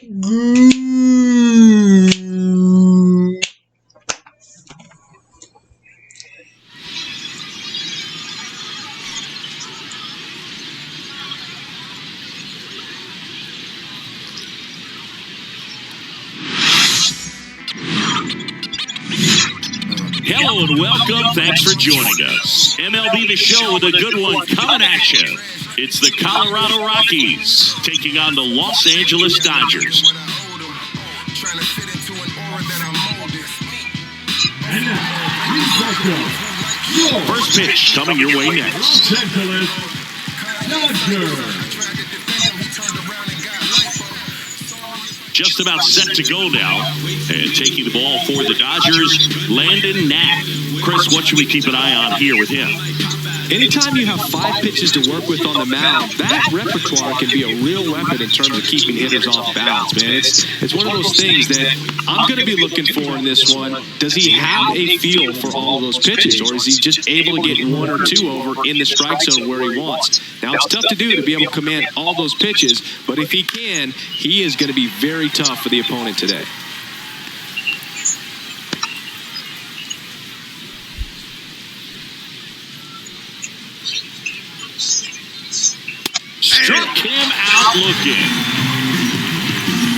Hello and welcome. Thanks for joining us. MLB The Show with a good one coming at you. It's the Colorado Rockies taking on the Los Angeles Dodgers. First pitch coming your way next. Just about set to go now, and taking the ball for the Dodgers, Landon Knack. Chris, what should we keep an eye on here with him? Anytime you have 5 pitches to work with on the mound, that repertoire can be a real weapon in terms of keeping hitters off balance, man. It's one of those things that I'm going to be looking for in this one. Does he have a feel for all of those pitches, or is he just able to get 1 or 2 over in the strike zone where he wants? Now, it's tough to do to be able to command all those pitches, but if he can, he is going to be very tough for the opponent today. Struck him out looking.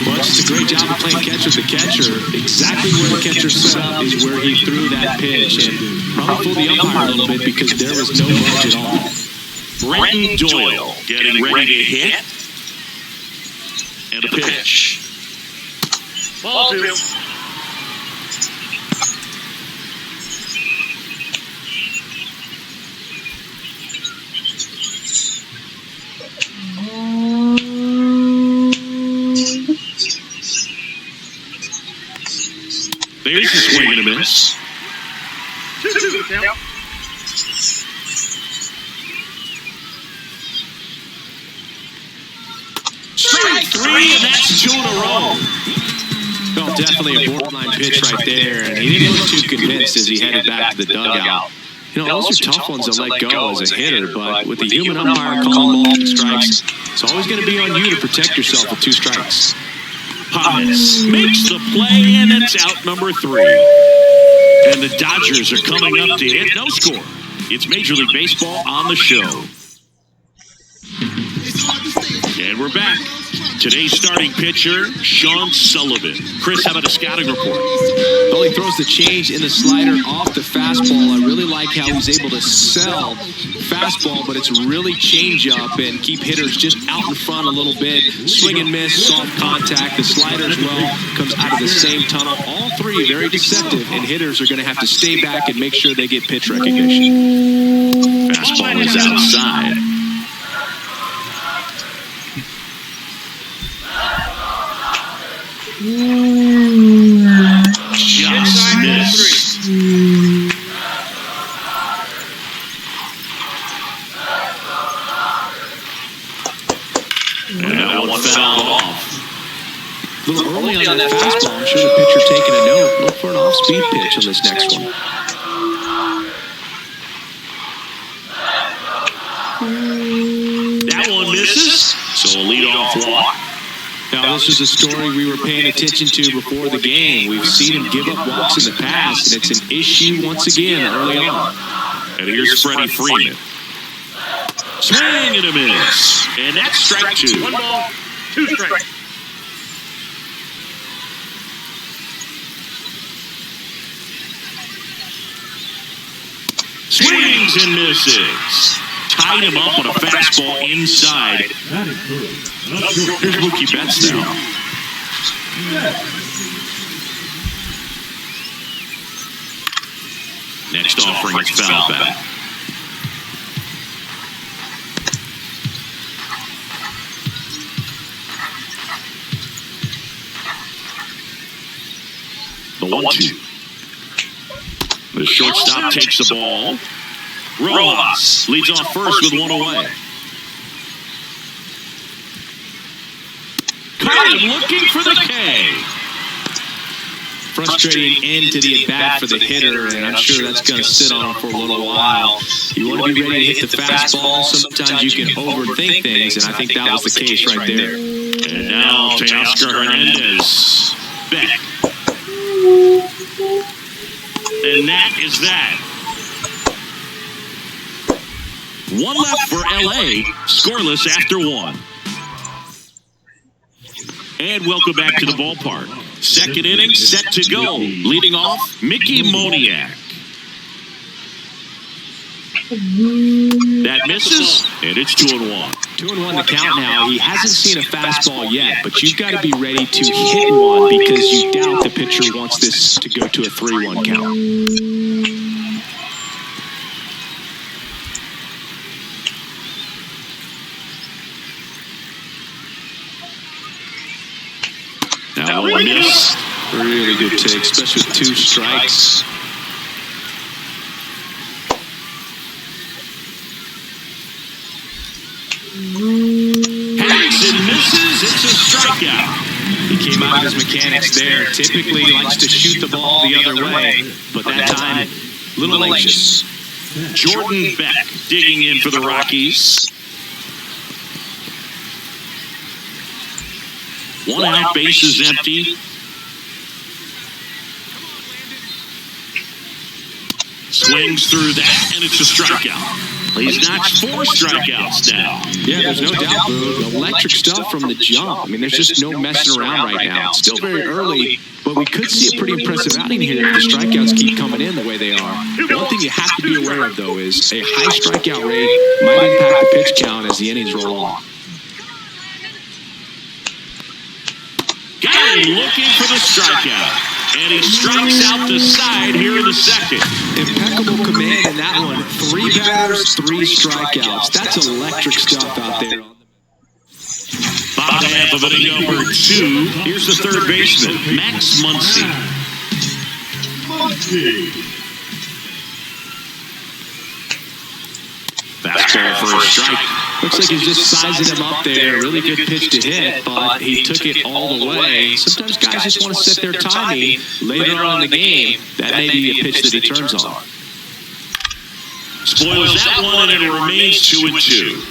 Well, it's just a great job of playing catch with the catcher. Exactly where the catcher set up is where he threw that pitch, and probably fooled the umpire a little bit because there was no edge at all. Brenton Doyle getting ready to hit. And a pitch. Ball 2. There's a swing and a miss. 2 down. Strike 3, and that's 2 in a row. Well, definitely a borderline pitch right there, and he didn't look too convinced as he headed back to the dugout. You know, those are tough ones to let go as a hitter, but with the human umpire calling balls and strikes, it's always going to be on you to protect yourself with 2 strikes. Thomas makes the play, and it's out number 3. And the Dodgers are coming up to hit no score. It's Major League Baseball on the show. And we're back. Today's starting pitcher, Sean Sullivan. Chris, how about a scouting report? Well, he throws the change in the slider off the fastball. I really like how he's able to sell fastball, but it's really change up and keep hitters just out in front a little bit. Swing and miss, soft contact. The slider as well comes out of the same tunnel. All 3 very deceptive, and hitters are going to have to stay back and make sure they get pitch recognition. Fastball is outside. Just missed. And that one fouled off. A little early on that fastball. I'm sure the pitcher taking a note. Look for an off-speed pitch on this next one. That one misses, so a leadoff walk. Now, this is a story we were paying attention to before the game. We've seen him give up walks in the past, and it's an issue once again early on. And here's Freddie Freeman. Swing and a miss. And that's strike 2. 1 ball, 2 strikes. Swings and misses. Tied him up on a fastball inside. Here's Mookie Betts now. Next offering is foul back. The 1-2. The shortstop takes the ball. Rojas leads off first with 1 away. Caught him looking for the K. Frustrating end to the at-bat for the hitter, and I'm sure that's going to sit on him for a little while. You want to be ready to hit the fastball. Sometimes you can overthink things, and I think that was the case right there. And now Teoscar Hernandez. Beck. And that is that. One left for LA, scoreless after one. And welcome back to the ballpark. Second inning set to go. Leading off, Mickey Moniak. That misses, and it's 2-1. 2-1 the count now. He hasn't seen a fastball yet, but you've got to be ready to hit one because you doubt the pitcher wants this to go to a 3-1 count. Now one miss. Really good take, especially with 2 strikes. Misses, it's a strikeout. He came out of his mechanics there. Typically he likes to shoot the ball the other way, but that time, a little anxious. Jordan Beck digging in for the Rockies. One out, base is empty. Swings through that, and it's a strikeout. He's notched 4 strikeouts now. Yeah, there's no doubt, Boo. Electric stuff from the jump. I mean, there's just no messing around right now. It's still very early, but we could see a pretty impressive outing here if the strikeouts keep coming in the way they are. One thing you have to be aware of, though, is a high strikeout rate might impact the pitch count as the innings roll on. Got him looking for the strikeout. And he strikes out the side here in the second. Impeccable command in that one. 3 batters, 3 strikeouts. That's electric stuff out there. Bottom half of inning number 2. Here's the third baseman, Max Muncy. Fastball for a strike. Looks like he's just sizing him up there. Really good pitch to hit, but he took it all the way. Sometimes guys just want to set their timing later on in the game. That may be a pitch that he turns on. Spoils that one, and it remains 2-2.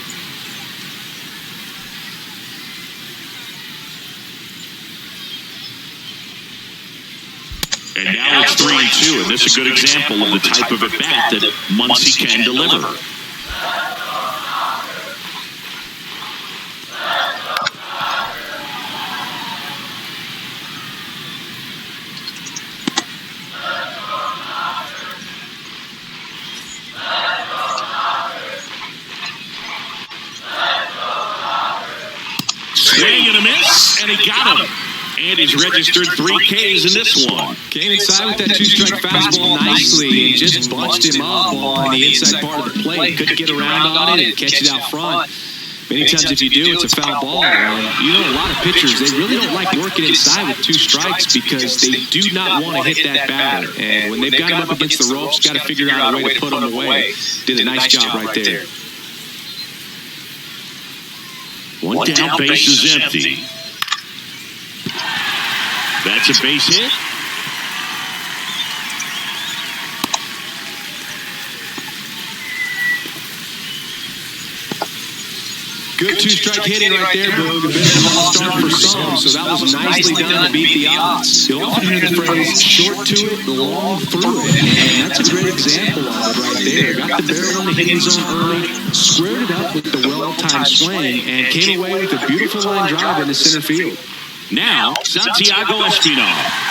And now it's 3-2, and this is a good example of the type of at-bat that Muncy can deliver. Swing and a miss, and he got him. And he's registered 3 Ks in this one. Came inside with that 2-strike fastball nicely and just bunched him up on the inside part of the plate. Couldn't get around on it and catch it out front. Many times if you do, it's a foul ball. And you know, a lot of pitchers, they really don't like working inside with 2 strikes because they do not want to hit that batter. And when they've got him up against the ropes, got to figure out a way to put him away. Did a nice job right there. One down, base is empty. That's a base hit. Good 2-strike hitting right there, Boog. A bit of a lost start for some, so that was nicely done to beat the odds. You'll often hear the phrase, short to it, long through it, and that's a great example of it right there. Got the barrel in the hitting zone early, squared it up with the well-timed swing, and came away with a beautiful line drive into center field. Now, Santiago Espinal.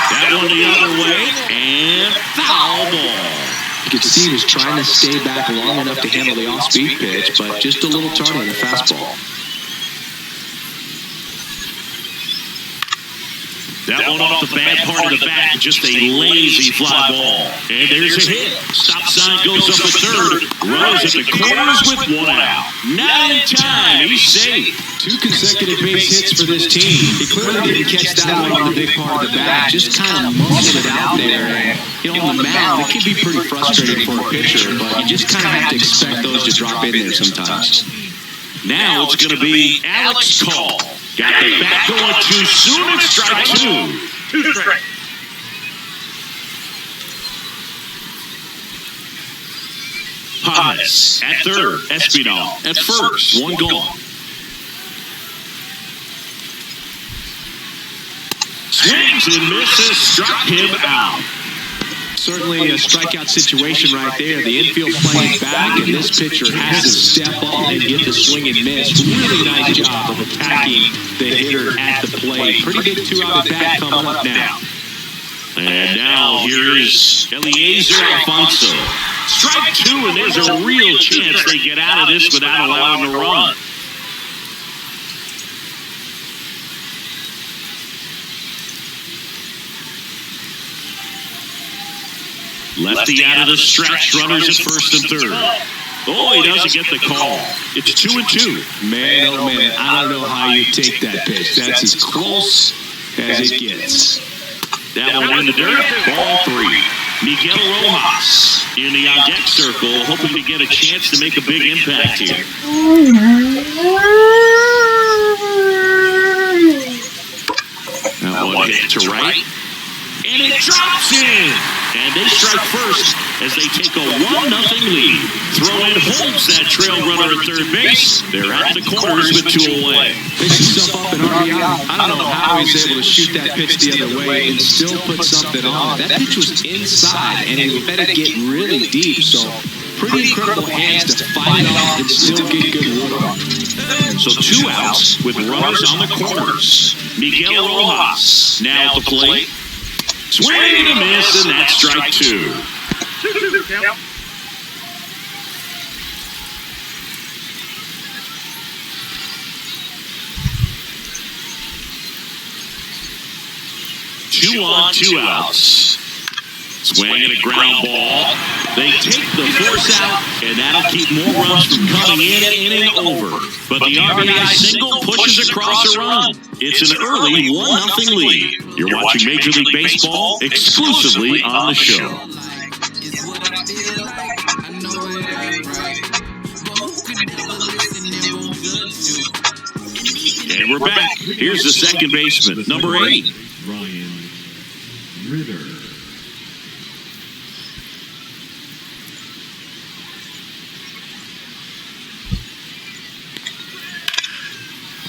That one the other way, and foul ball. You could see he was trying to stay back long enough to handle the off-speed pitch, but just a little tardy on the fastball. That one off the bad part of the bat, just a lazy fly ball. And there's a hit. Stop sign goes up at third. Rose at the corners with 1 out. Not in time. He's safe. 2 consecutive base hits for this team. He clearly didn't catch that one on the big part of the bat. Just kind of muscled it out there. And, you know, on the mound, it can be pretty frustrating for a pitcher, but you just kind of have to expect those to drop in there sometimes. Now it's going to be Alex Call. Got the bat going too soon. It's strike 2. 2 strikes. Haas at third. Espinal at first. 1 gone. Swings and misses, struck him out. Certainly a strikeout situation right there. The infield playing back, and this pitcher has to step up and get the swing and miss. Really nice job of attacking the hitter at the plate. Pretty good two-out at bat coming up now. And now here is Eliezer Alfonso. Strike two, and there's a real chance they get out of this without allowing a run. Lefty out of the stretch, runners at first and third. Oh, he doesn't get the call. It's 2-2. Man, oh man, I don't know how you take that pitch. That's as close as it gets. That one in the dirt, ball three. Miguel Rojas in the on-deck circle, hoping to get a chance to make a big impact here. That one hit to right. And it drops in. And they strike first as they take a 1-0 lead. Throw-in holds that trail runner at third base. They're at the corners with two away. Picks himself up in RBI. I don't know how he's able to shoot that pitch the other way and still put something on. That pitch was inside, and he let it get really deep. So pretty incredible hands to fight it off and still get good wood on. So 2 outs with runners on the corners. Miguel Rojas now at the plate. Swing and a miss, and that's strike two. Two on, 2 outs. Swing and a ground ball. They take the force out, and that'll keep more runs from coming in and over. But the RBI single pushes across a run. It's an early 1-0 lead. You're watching Major League Baseball exclusively on the show. And we're back. Here's the second baseman, number 8. Ryan Ritter.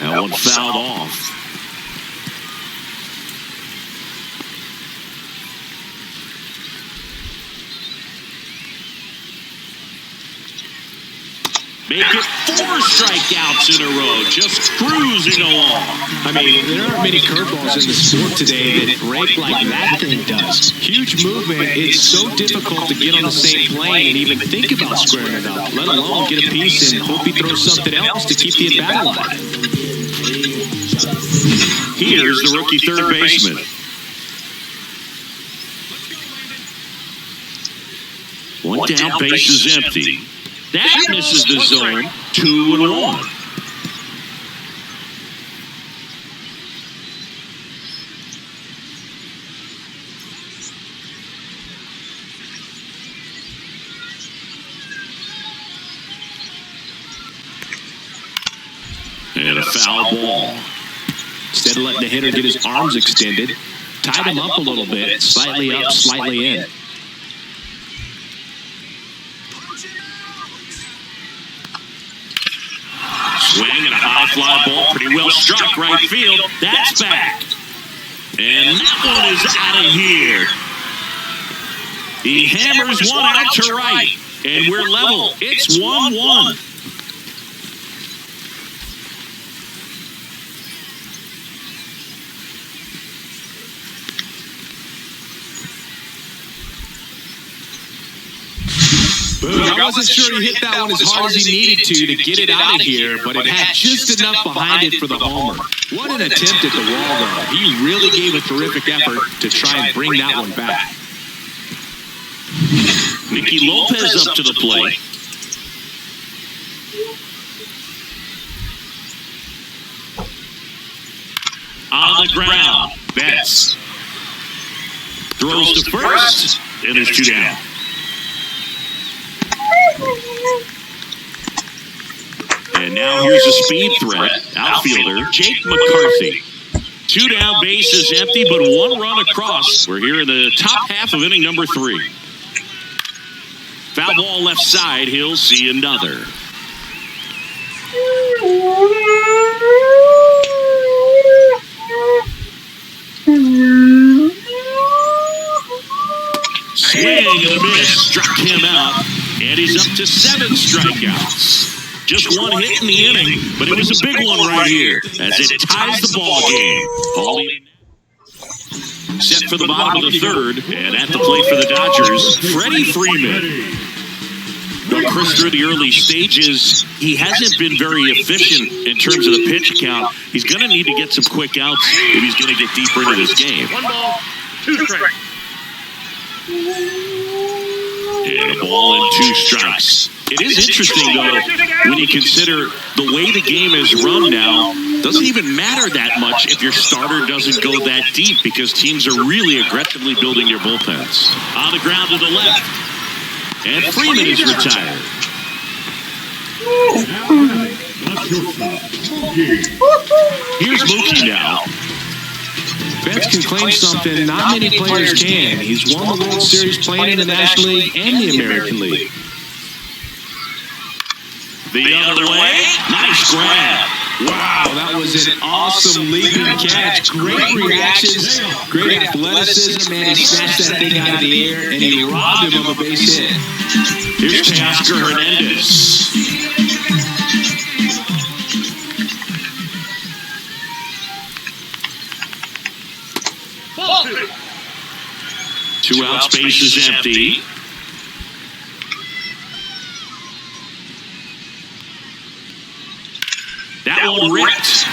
That one fouled off. Make it 4 strikeouts in a row, just cruising along. I mean, there aren't many curveballs in the sport today that break like that thing does. Huge movement. It's so difficult to get on the same plane and even think about squaring it up, let alone get a piece and hope he throws something else to keep the at-bat alive. Here's the rookie third baseman. One down, base is empty. That misses the zone. 2-1. And a foul ball. Instead of letting the hitter get his arms extended, tied him up a little bit, slightly up, slightly in. Swing and a high fly ball, pretty well struck right field. That's back. And that one is out of here. He hammers one out to right. And we're level. It's 1-1. I wasn't sure he hit that one as hard as he needed to get it out of here, but it had just enough behind it for the homer. What an attempt at the wall, though. He really gave a terrific effort to try and bring that one back. Nicky Lopez up to the plate. On the ground, Betts throws to first, and there's 2 down. And now here's a speed threat, outfielder Jake McCarthy. 2 down, base is empty, but 1 run across. We're here in the top half of inning number 3. Foul ball left side, he'll see another. swing and a miss, struck him out, and he's up to 7 strikeouts. Just one hit in the inning, but it was a big one right here as it ties the ball game. Set for the bottom of the third, and at the plate for the Dodgers, Freddie Freeman. Well, Chris, through the early stages, he hasn't been very efficient in terms of the pitch count. He's going to need to get some quick outs if he's going to get deeper into this game. 1 ball, 2 strikes. And a ball and 2 strikes. It is interesting, though, when you consider the way the game is run now, doesn't even matter that much if your starter doesn't go that deep because teams are really aggressively building their bullpens. On the ground to the left. And Freeman is retired. Here's Mookie now. Betts can claim something not many players can. He's won the World Series playing in the National League and the American League. The other way. Nice grab. Wow, that was an awesome leaping catch. Great reactions, great athleticism, man. He snatched that thing out of the air, and he robbed him of a base hit. Here's Teoscar Hernandez. 2 outs, base is empty. That one ripped.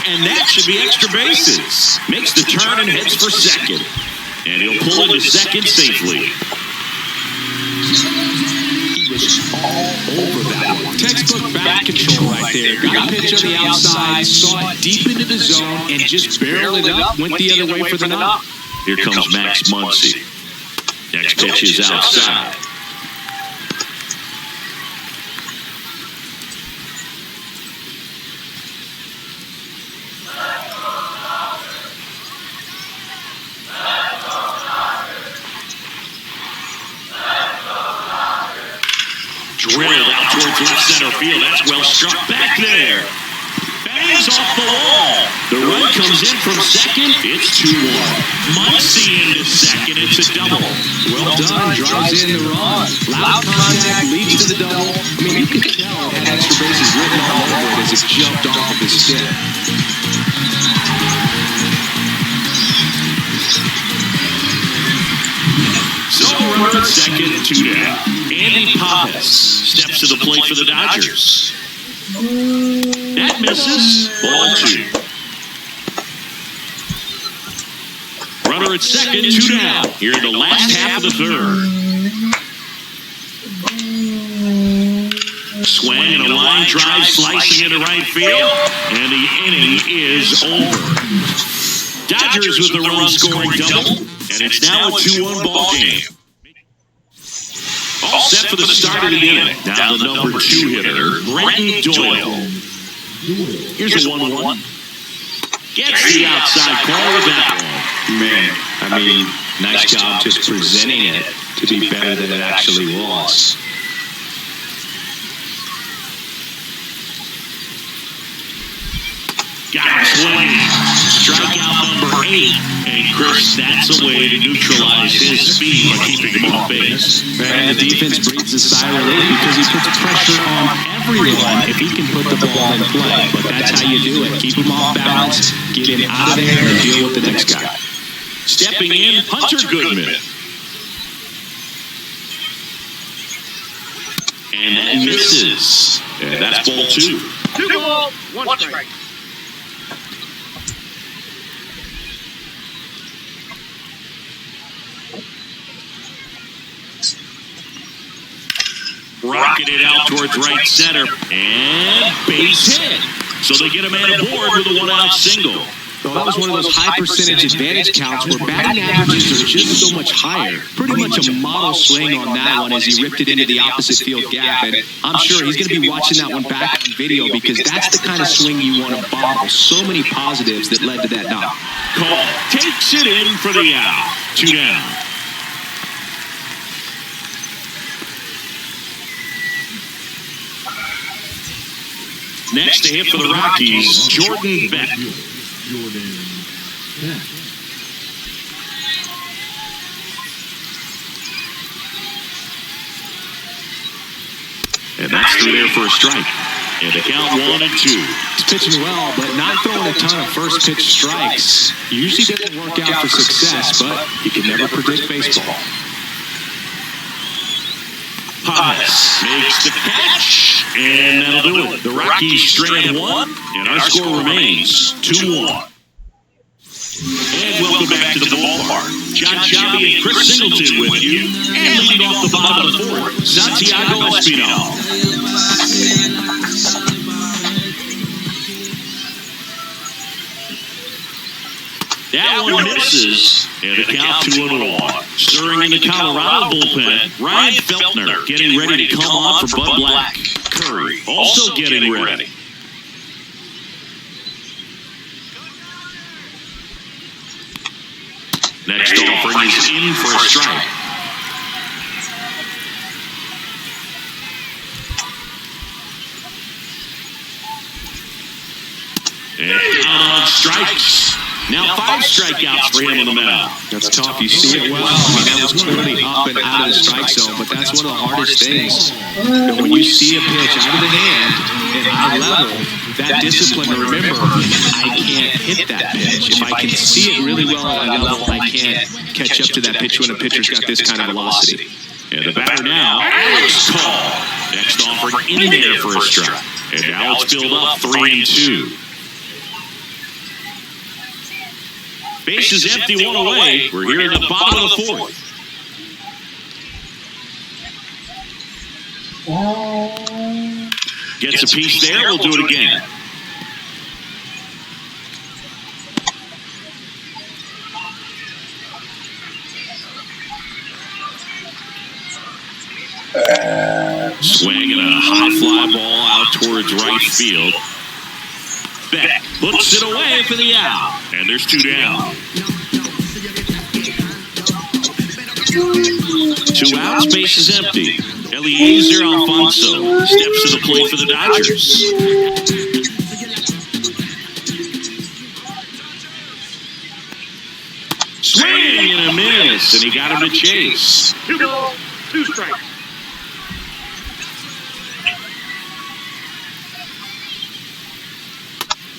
And that should be extra bases. Makes the turn and heads for second. And he'll pull into second safely. He was all over that one. Textbook bat control right there. Got a pitch on the outside, saw it deep into the zone, and just barreled it up, went the other way for the knock. Here comes Max Muncy. Next pitch is outside. Drilled out towards left center field. That's well struck back there. Bangs off the wall. The run comes in from second. It's 2-1. Muncy into second. It's a double. Well done. Drives in the run. Loud contact leads to the double. I mean, you can tell it had extra bases written all over it as it jumped off of his stick. So runner at second, 2 down. Andy Pappas steps to the plate for the Dodgers. That misses. Ball 2. Runner at second, 2 down. Here in the last half of the third. Swing and a line drive slicing into right field. And the inning is over. Dodgers with the run scoring double. And it's now a 2-1 ball game. All set for the start of the inning. Now the number 2 hitter, Brenton Doyle. Here's a 1-1. Gets the outside corner with that one. Man, I mean, nice job just presenting it to be better than it actually was. Got a swing. Strikeout number 8. And Chris, that's a way to neutralize his speed by keeping him off base. Man, the defense breathes a sigh of relief because he puts pressure on everyone if he can put the ball in play. But that's how you do it. Keep him off balance, get him out of there, and deal with the next guy. Stepping in, Hunter Goodman. And that misses. And that's ball 2. 2 balls, 1 strike. Rocketed out towards right center. And base hit. So they get a man aboard with a 1-out single. Well, that was one of those high percentage advantage counts where batting averages are just so much higher. Pretty much a model swing on that one as he ripped it into the opposite field gap. And I'm sure he's going to be watching that one back on video because that's the kind of swing you want to bottle. So many positives that led to that knock. Call takes it in for the out. 2 down. Next to hit for the Rockies, Jordan Beck. And that's through there for a strike. And the count 1-2. He's pitching well, but not throwing a ton of first pitch strikes. Usually doesn't work out for success, but you can never predict baseball. Pass makes the catch, and that'll do it. The Rockies strand 1, and our score remains 2-1. And welcome back to the ballpark. John Chavi and Chris Singleton with you. And leading off the bottom of the 4th, Santiago Espinal. That one misses, and the count 2-1. Stirring in the Colorado bullpen, Ryan Feltner getting ready to come on for Bud Black. Curry also getting ready. Next offering is in for a strike. And out on strikes. Now 5 strikeouts for him in the mound. That's tough. You see it well. I mean, that was clearly up and out of the strike zone, but that's one of the hardest things. When you see a pitch out of the hand at high level, that discipline to remember, I can't hit that pitch. If I can see it really well at high level, I can't catch up to that pitch when a pitcher's got this kind of velocity. And the batter now, Alex Call. Next offering in there for a strike. And now it's filled up 3-2. Bases empty, 1 away. We're here in the bottom of the 4th. Gets a piece there. We'll do it again. Swinging a high fly ball out towards right field. Beck puts it away for the out. And there's 2 down. 2 outs, base is empty. Eliezer Alfonso steps to the plate for the Dodgers. Swing and a miss, and he got him to chase. 2 balls, 2 strikes.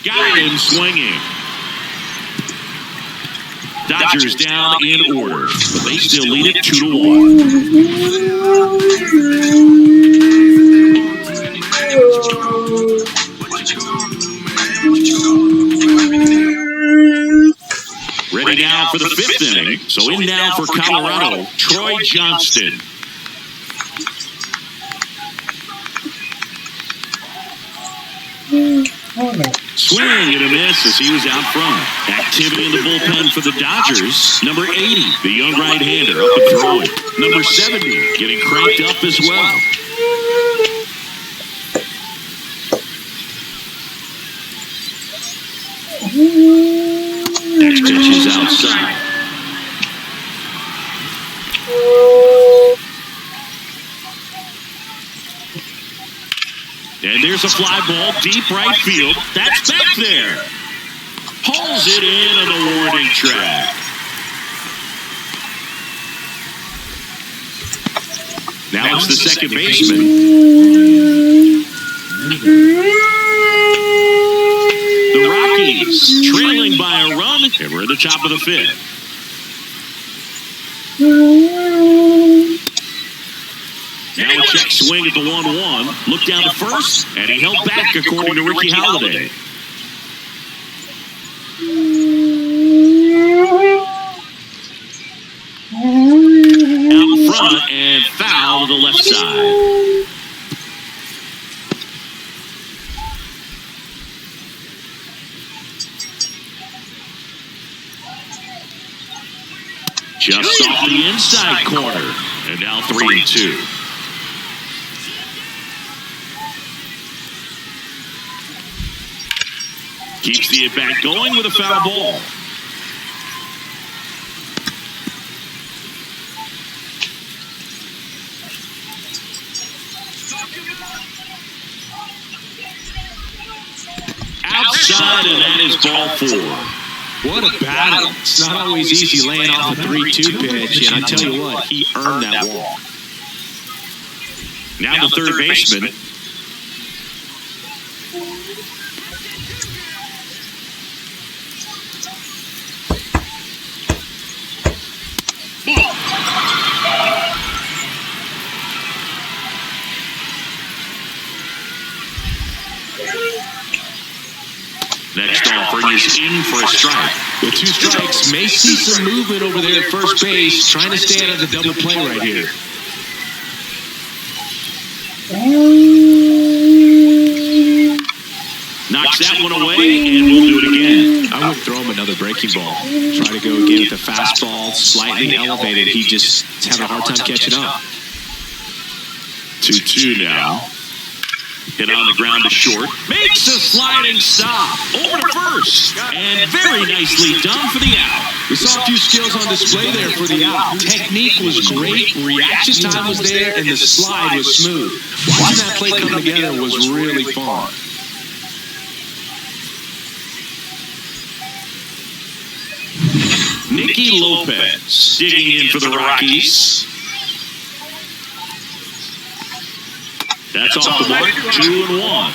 Got him swinging. Dodgers down in order, but they still lead it 2-1. Ready now for the 5th inning. So in now for Colorado, Troy Johnston. Swing and a miss as he was out front. Activity in the bullpen for the Dodgers. Number 80, the young right-hander, up and throwing. Number 70, getting cranked up as well. Next pitch is outside. And there's a fly ball deep right field. That's back there. Hauls it in on the warning track. Now it's the second baseman. The Rockies trailing by a run, and we're at the top of the 5th. Now a check swing at the 1-1. Look down to first, and he held back according to Ricky Halladay. Out in front and foul to the left side. Just off the inside corner, and now 3-2. Keeps the at-bat going with a foul ball. Outside, and that is ball 4. What a battle. It's not always easy laying off a 3-2 pitch, and I tell you what, he earned that walk. Now the third baseman. Next offering is in for a strike. With 2 strikes, may see some movement over there at first base, trying to stay out of the double play right here. Knocks that one away, and we'll do it again. I would throw him another breaking ball. Try to go again with the fastball, slightly elevated. He just having a hard time catching up. 2-2 now. Hit on the ground to short. Makes a sliding stop. Over to first. And very nicely done for the out. We saw a few skills on display there for the out. Technique was great. Reaction time was there. And the slide was smooth. Watching that play come together was really fun. Nicky Lopez digging in for the Rockies. That's off the mark, 2-1.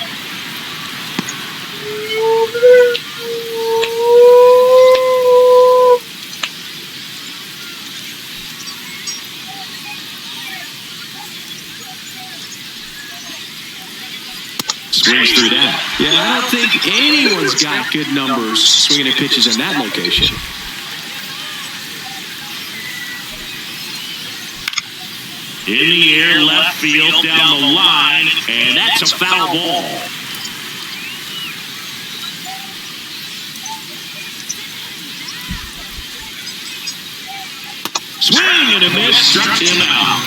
Swings through that. Yeah, I don't think anyone's got good numbers swinging at pitches in that location. In the air, left field, down the line, and that's a foul ball. Swing and a miss, struck him out.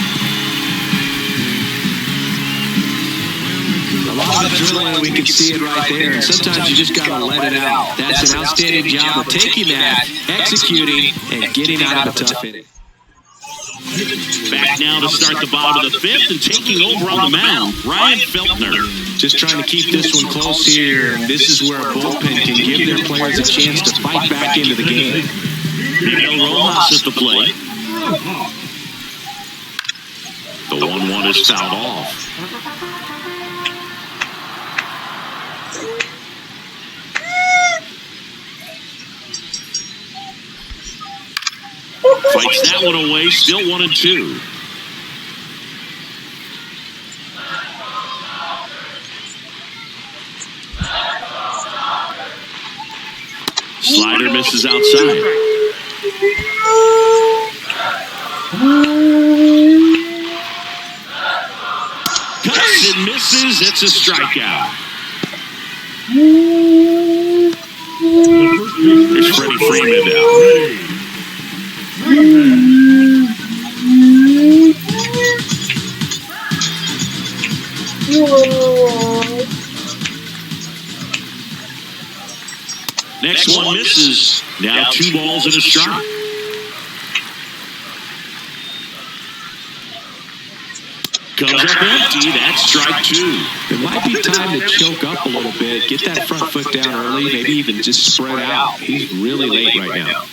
A lot of adrenaline, we can see it right there. And sometimes you just got to let it out. That's an outstanding job of taking that, executing, and getting out of a tough inning. Back now to start the bottom of the fifth and taking over on the mound, Ryan Feltner. Just trying to keep this one close here. And this is where a bullpen can give their players a chance to fight back into the game. Miguel Rojas at the plate. The 1-1 is fouled off. Fights that one away, still 1-2. Slider misses outside. Cuts and misses, it's a strikeout. There's Freddie Freeman now. Next one misses. Now 2 balls and a strike. Comes up empty. That's strike 2. It might be time to choke up a little bit, get that front foot down early, maybe even just spread out. He's really late right now.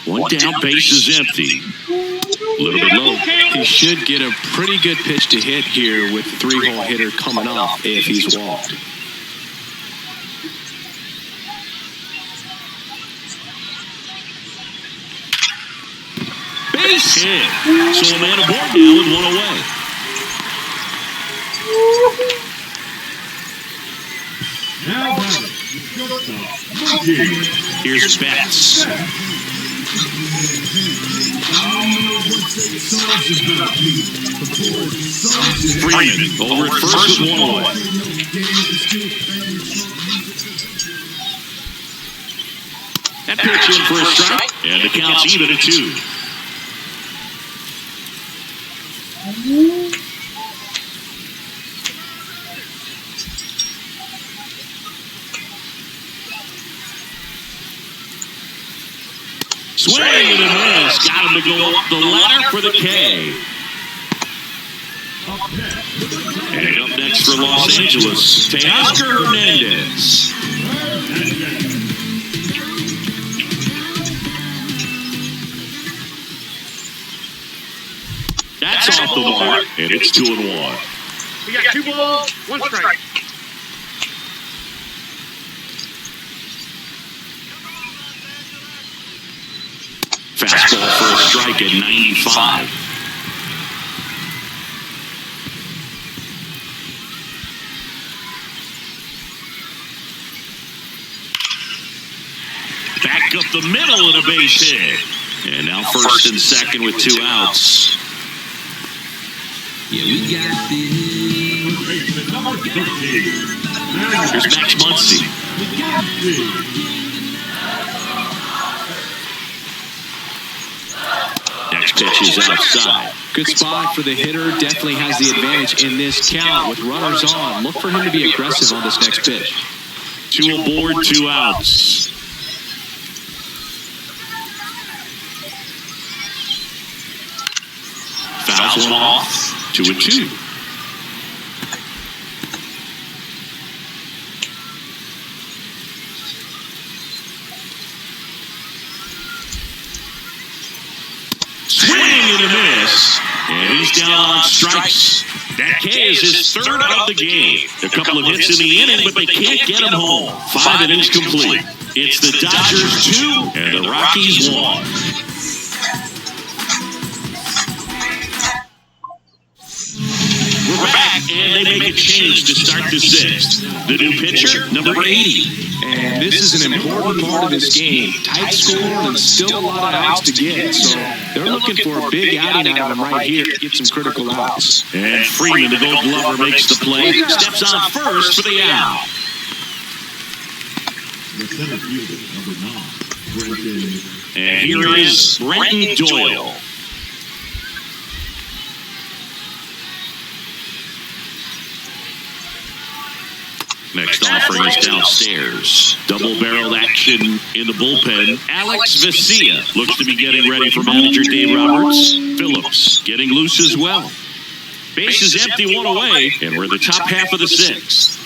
One down, base is empty. A little bit low. He should get a pretty good pitch to hit here with the 3-hole hitter coming off if he's walked. Base hit. So a man aboard now and 1 away. Here's Betts. Freeman over at first with 1 away. That pitch in for a strike, and the count's even at 2. Swing and a miss. Got him to go up the ladder for the K. And up next for Los Angeles, Teoscar Hernandez. That's off the mark, and it's 2-1. We got 2 balls, 1 strike. Fastball for a strike at 95. Back up the middle and a base hit. And now first and second with 2 outs. Yeah, we got this. Here's Max Muncy. Next pitch is outside. Good spot for the hitter. Definitely has the advantage in this count with runners on. Look for him to be aggressive on this next pitch. 2 aboard, 2 outs. Fouls one off. 2-2. Swing and a miss. And he's down on strikes. That K is his 3rd of the game. A couple of hits in the inning, but they can't get him home. 5 innings complete. It's the Dodgers 2 and the Rockies 1. We're back, and they make a change to start the 6th. The new pitcher, number 80. And this is an important part of this game. Tight score and still a lot of outs to get. So they're looking for a big outing out of them right here to get some critical outs. And Freeman, the Gold Glover, makes the play. Steps on first for the out. The center fielder, number 9, Brenton. And here is Brenton Doyle. Next offering is downstairs. Double-barreled action in the bullpen. Alex Vesia looks to be getting ready for manager Dave Roberts. Phillips getting loose as well. Base is empty, 1 away, and we're in the top half of the 6th.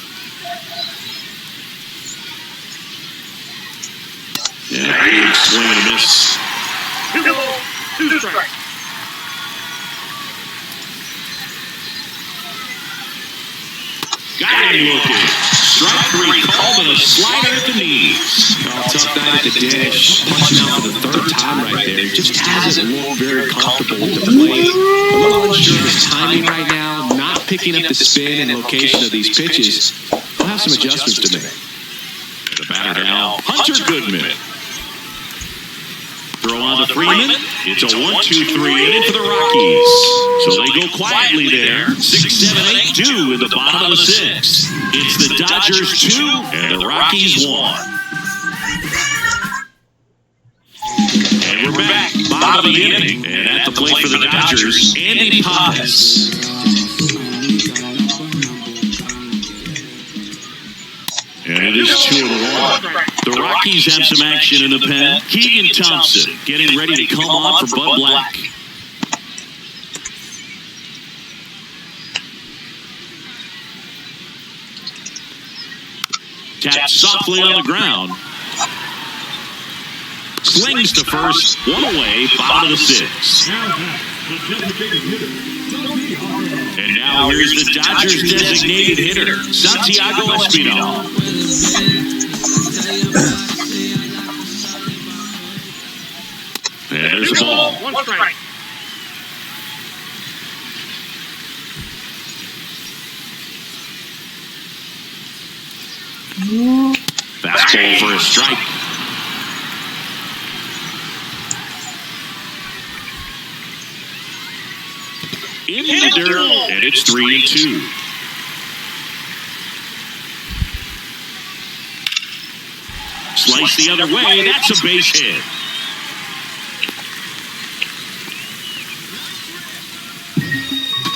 Yeah, big swing and a miss. 2 balls, 2 strikes. Got him looking. Strike 3 called and a slider at the knees. Tough night at the dish. Punching out for the 3rd time right there. He just hasn't looked very comfortable with the plate. A little unsure of his timing right now. Not picking up the spin and location of these pitches. We'll have some adjustments to make. The batter now, Hunter Goodman. Throw on to Freeman. It's a 1-2-3 inning for the Rockies. So they go quietly there. 6-7-8-2 in the bottom of the 6th. It's the Dodgers 2 and the Rockies 1. And we're back. Bottom of the inning. And at the plate for the Dodgers, Andy Pappas. And it is 2-1. The Rockies have some action in the pen. Keegan Thompson getting ready to come on for Bud Black. Tapped softly on the ground. Slings to first, 1 away, bottom of the 6th. And now here's the Dodgers designated hitter, Santiago Espinal. And there's the ball. 1 strike. Fastball for a strike. In the dirt, and it's 3-2. Slice the other way, that's a base hit.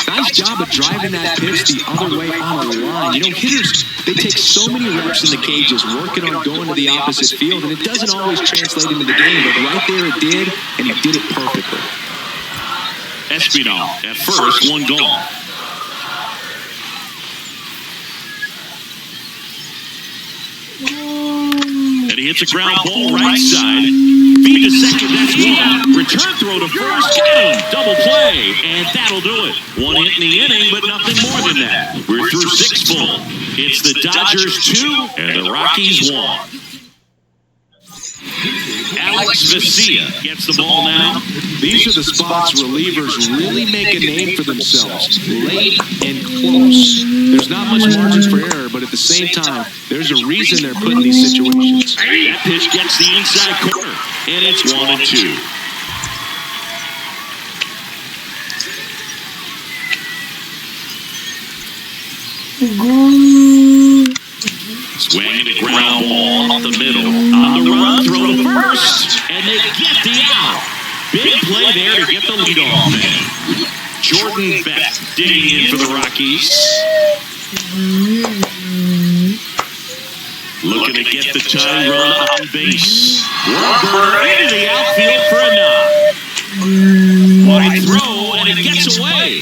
Nice job of driving that pitch the other way on the line. You know, hitters, they take so many reps in the cages, working on going to the opposite field, and it doesn't always translate into the game, but right there it did, and he did it perfectly. Espinal at first, 1 gone. And he hits a ground ball right side. Feed to second, that's one. Return throw to first, got him. Double play, and that'll do it. One hit in the inning, but nothing more than that. We're through 6 full. It's the Dodgers 2 and the Rockies 1. Alex Vesia gets the ball now. These are the spots relievers really make a name for themselves. Late and close. There's not much margin for error, but at the same time, there's a reason they're put in these situations. That pitch gets the inside corner, and it's 1-2. Swinging a ground ball off the middle. On the run, throw to first. And they get the out. Big play there to get the leadoff man. Jordan Beck digging in for the Rockies. Looking to get the tying run on base. Rubber into the outfield for a knock. Wide throw, and it gets away.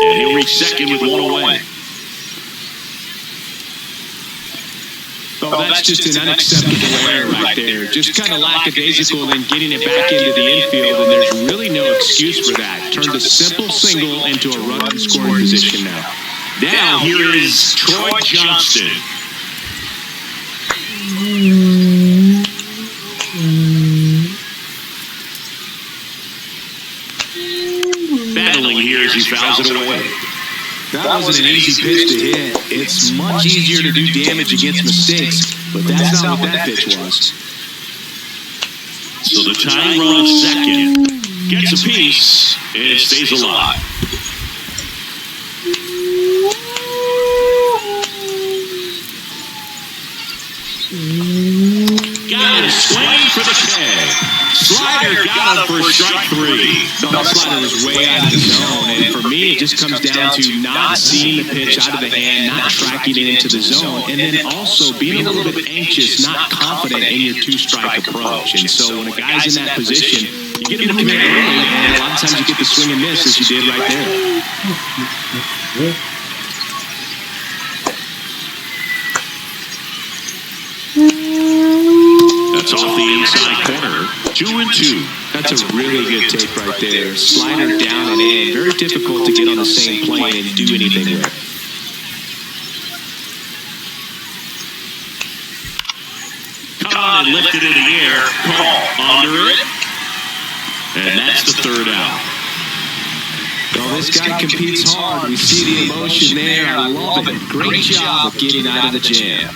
And he'll reach second with one away. Oh, that's just an unacceptable error right there. Just kind of lackadaisical in getting it back into the infield, and there's really no excuse for that. Turned a simple single into a run scoring position now. Now here is Troy Johnston. Battling here as he fouls it away. That wasn't an easy pitch to hit. It's much easier to do damage against mistakes, but that's not what that pitch was. So the tying run at second gets a piece and stays alive. Got him swinging for the K. Slider got him for strike 3. So that slider was way out of the zone, and for me, it just comes down to not seeing the pitch out of the hand, not tracking it into the zone, and then also being a little bit anxious, not confident in your 2-strike approach. And so when a guy's in that position, you get him to commit early, and a lot of times you get the swing and miss as you did right there. That's off the inside corner. 2-2. That's a really good take right there. Slider down and in. Very difficult to get on the same plane and do anything with. Come on and lifted in the air. Call under it. And that's the third out. Well, this guy competes hard. We see the emotion there. I love it. Great job of getting out of the jam.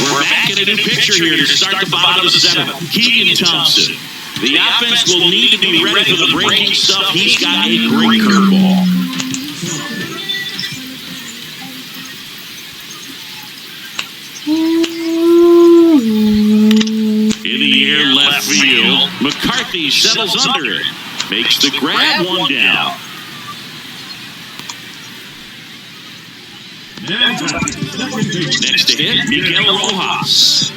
We're back in a new picture here to start the bottom of the 7th. Keegan Thompson. The offense will need to be ready for the breaking stuff. He's got a great curveball. In the air left field, McCarthy settles under it. Makes the grab, one down. Next to hit, Miguel Rojas.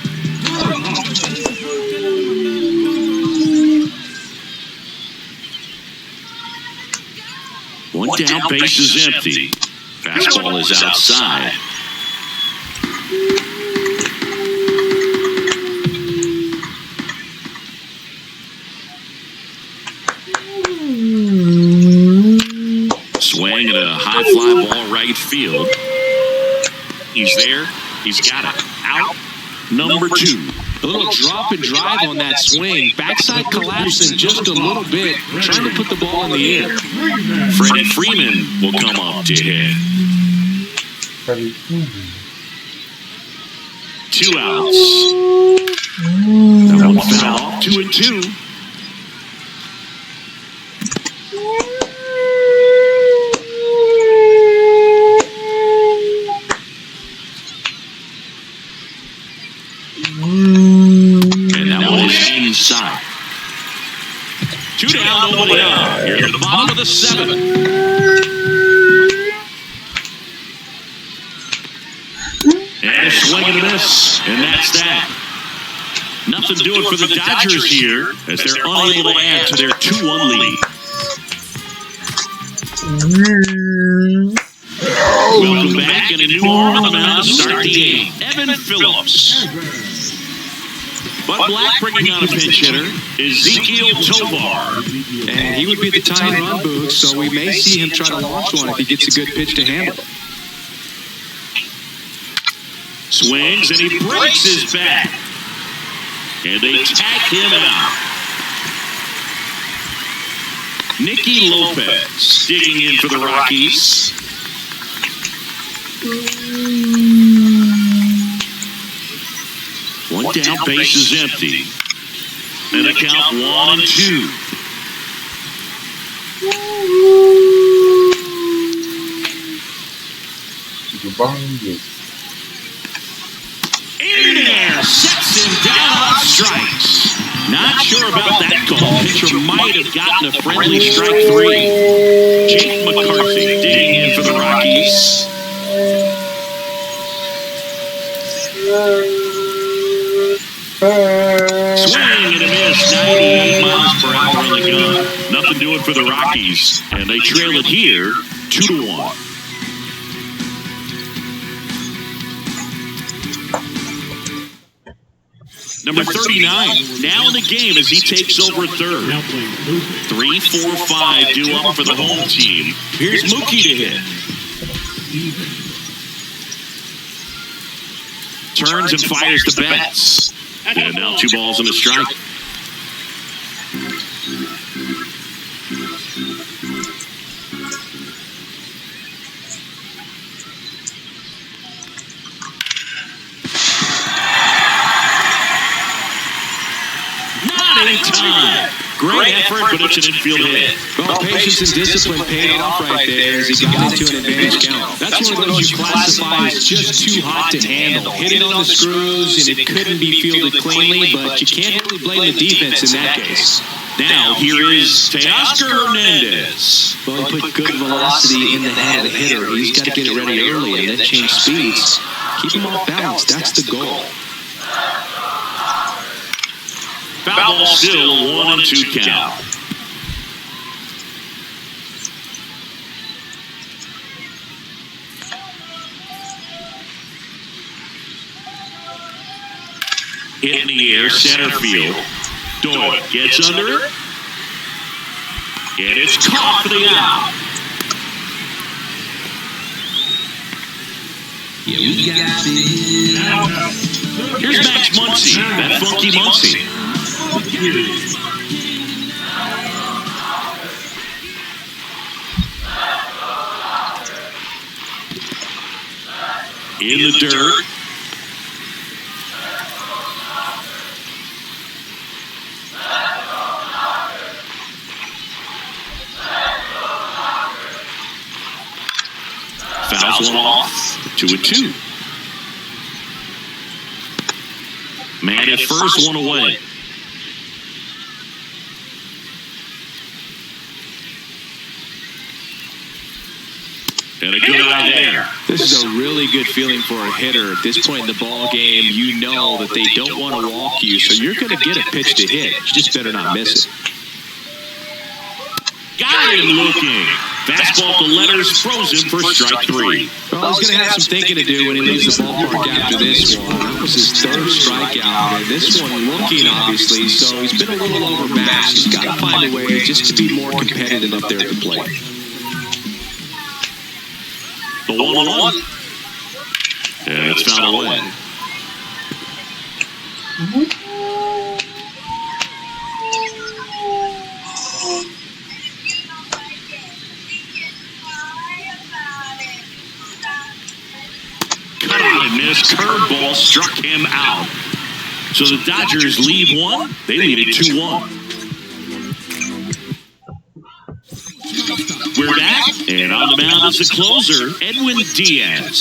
One down, base is empty. Fastball is outside. Swing and a high fly ball right field. He's there. He's got it. Out. Number 2. A little drop and drive on that swing. Backside collapsing just a little bit. Trying to put the ball in the air. Freddie Freeman will come up to hit. 2 outs. That one foul off. 2-2. Inside. 2 down, nobody out. Here at the bottom of the 7th. And a swing and a miss. And that's that. Nothing doing for the Dodgers here as they're unable to add to their 2-1 lead. Welcome back, and a new arm on the mound to start the eighth. Evan Phillips. Bud Black bringing on a pinch hitter, Ezekiel Tovar. And he would be the tying run booth, so we may see him try to launch one if he gets a good pitch to handle. Swings, and he breaks his back. And they tag him out. Nicky Lopez digging in for the Rockies. One down, base is empty. And a count 1-2. In there, sets him down on strikes. Not sure about that call. Pitcher might have gotten a friendly strike 3. Jake McCarthy digging in for the Rockies. Swing and a miss, 98 miles per hour on the gun. Nothing doing for the Rockies, and they trail it here, 2-1. Number 39, now in the game as he takes over third. 3, 4, 5 due up for the home team. Here's Mookie to hit. Turns and fires to Betts. And now 2 balls and a strike. Not in time. Great effort, but it's an infield hit. Well, patience and discipline paid off right there as he got into an advantage count. That's one of those you classify as just too hot to handle. Hit it on the screws, and it couldn't be fielded cleanly, but you can't really blame the defense in that case. Now, here is Teoscar Hernandez. Well, he put good velocity in the head of the hitter. He's got to get it ready early and then change speeds. Keep him off balance. That's the goal. Foul ball still, 1-2 count. Hit in the air, center field. Doyle gets under it. And it's caught for the out. Yeah, we got it. Here's Max Muncy, that funky Muncy. In the dirt. Fouls one off. 2-2. Man at first, one away. And a good eye there. This is a really good feeling for a hitter. At this point in the ball game, you know that they don't want to walk you, so you're going to get a pitch to hit. You just better not miss it. Got him looking. Fastball to letters, frozen for strike 3. Well, he's going to have some thinking to do when he leaves the ballpark after this one. That was his third strikeout, and this one looking, obviously, so he's been a little overmatched. He's got to find a way just to be more competitive up there at the plate. The 1-1. And it's fouled away. Cut out and missed. Curveball struck him out. So the Dodgers lead one. They lead it 2-1. We're back, and on the mound is the closer, Edwin Diaz.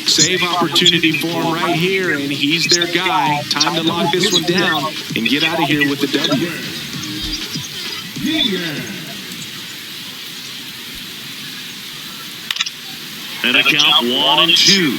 Save opportunity for him right here, and he's their guy. Time to lock this one down and get out of here with the W. And a count 1-2.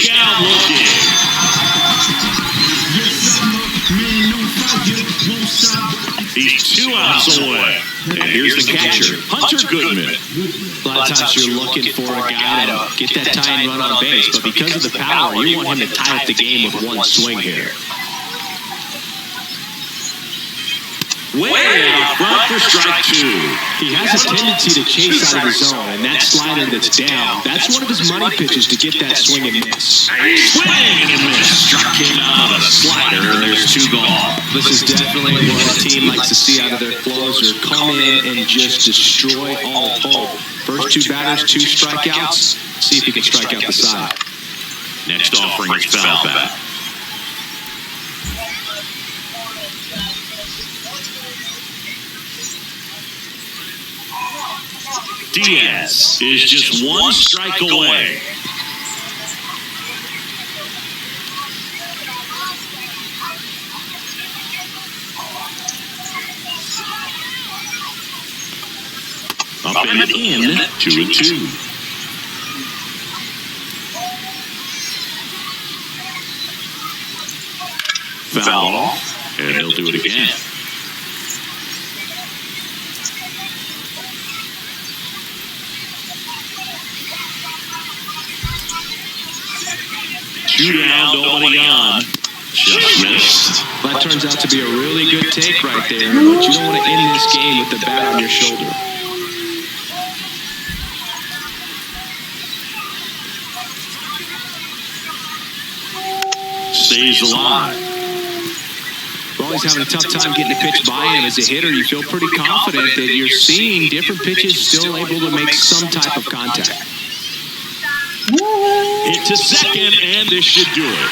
Strike out looking. He's 2 outs away. And here's the catcher, Hunter Goodman. A lot of times you're looking for a guy to get that tying run on base, but because of the power, you want him to tie up the game with one swing here. Way out front for strike 2. He has a tendency to chase out of the zone, and that slider that's down, that's one of his money pitches to get that swing and miss. Swing and miss. Struck him out on a slider, and there's 2 gone. This is definitely what a team likes to see out of their closer. Come in and just destroy all hope. First 2 batters, 2 strikeouts. See if he can strike out the side. Next offering is foul back. Diaz is just 1 strike away. Up and in, 2-2. Foul off, and he'll do it again. Two down, nobody on. Just missed. That turns out to be a really good take right there, but you don't want to end this game with the bat on your shoulder. Stays alive. Well, he's having a tough time getting a pitch by him. As a hitter, you feel pretty confident that you're seeing different pitches still able to make some type of contact. Hit to second, and this should do it.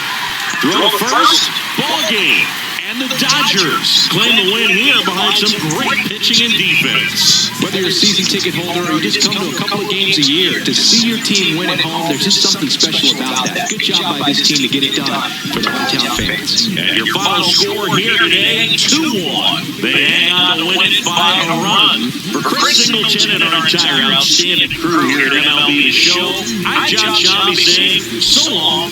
Throw first, ball game. And the Dodgers claim the win here behind some great pitching and defense. Whether you're a season ticket holder or you just come to a couple of games a year, to see your team win at home, there's just something special about that. Good job by this team to get it done for the hometown fans. And your final score here today, 2-1. They hang on to win it by a run. For Chris Singleton and our entire outstanding crew here at MLB The Show, I'm John Shambi saying so long.